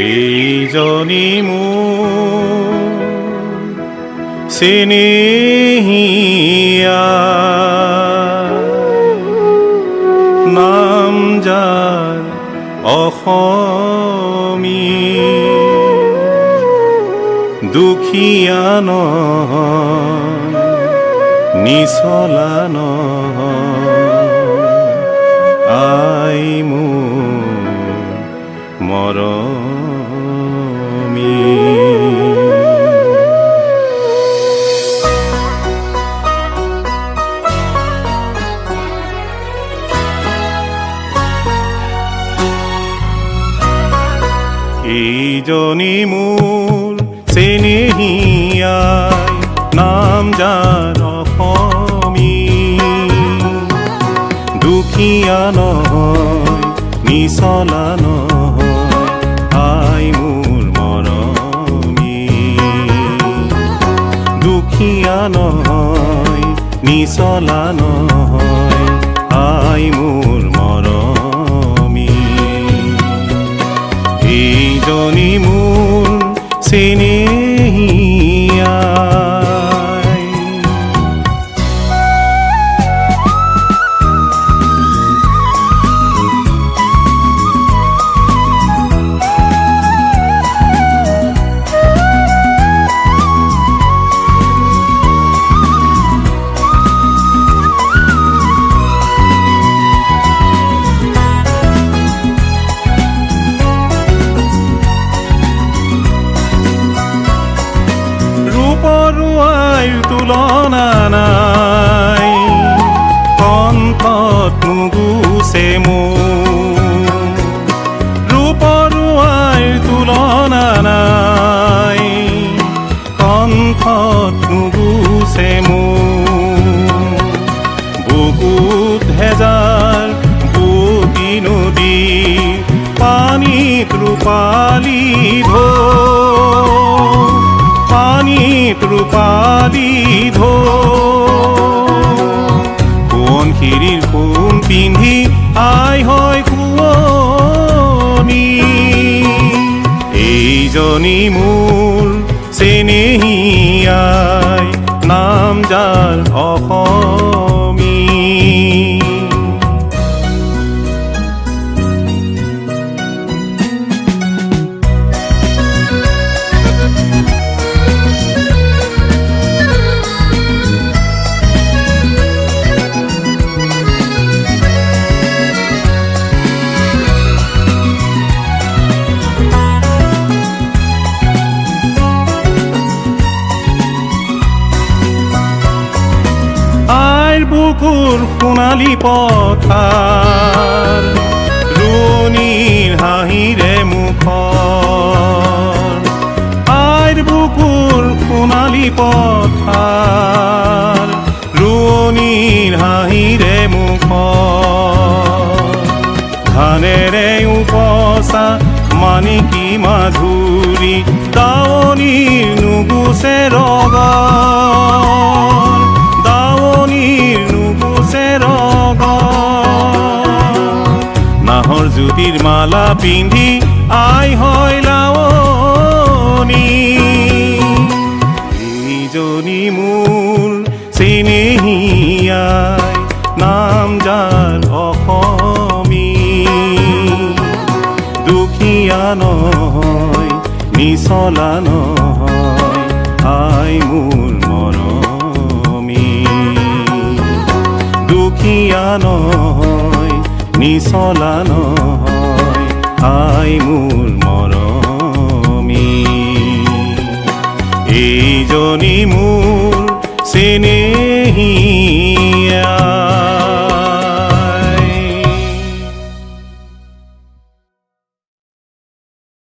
এইজনী মোৰ চেনেহীয়া, নাম যাৰ অসমী, দুখীয়া নহয়, নিচলা নহয়, আই মোৰ মৰমী। এইজনী মোৰ চেনেহীয়া, নাম যাৰ অসমী, দুখীয়া নহয়, নিচলা নহয়, আই মোৰ মৰমী, দুখীয়া নহয়, নিচলা নহয়, আই মোৰ মৰমী। এইজনী মোৰ চেনেহীয়া। আইৰ তুলনা নাই, কণ্ঠত নুগুচে মোৰ, ৰূপৰো আইৰ তুলনা নাই, কণ্ঠত নুগুচে মোৰ, বুকুত হেজাৰ বুকি নদী, পানীত ৰূপালী ঢৌ, পানীত ৰূপালী ঢৌ, সোৱণশিৰীৰ সোণ পিন্ধি আই হয় শুৱনি। এইজনী মোৰ চেনেহীয়াই, নাম যাৰ অসমী। বুকুৰ সোণালী পথাৰ, ৰোণীৰ হাঁহিৰে মুখৰ, আইৰ বুকুৰ সোণালী পথাৰ, ৰোণীৰ হাঁহিৰে মুখৰ, ধানেৰে উপচা মানিকী মাধুৰী, দাৱনীৰ নুগুচে ৰগৰ, দাৱনীৰ নুগুচে ৰগৰ, নাহৰ জ্যোতিৰ মালা পিন্ধি আই হয় লাৱনী। এইজনী মোৰ চেনেহীয়াই, নাম যাৰ অসমী, দুখীয়া নহয়, নিচলা নহয়, আই মোৰ মৰমী, দুখীয়া নহয়, নিচলা নহয়, আই মোৰ মৰমী। এইজনী মোৰ চেনেহীয়া।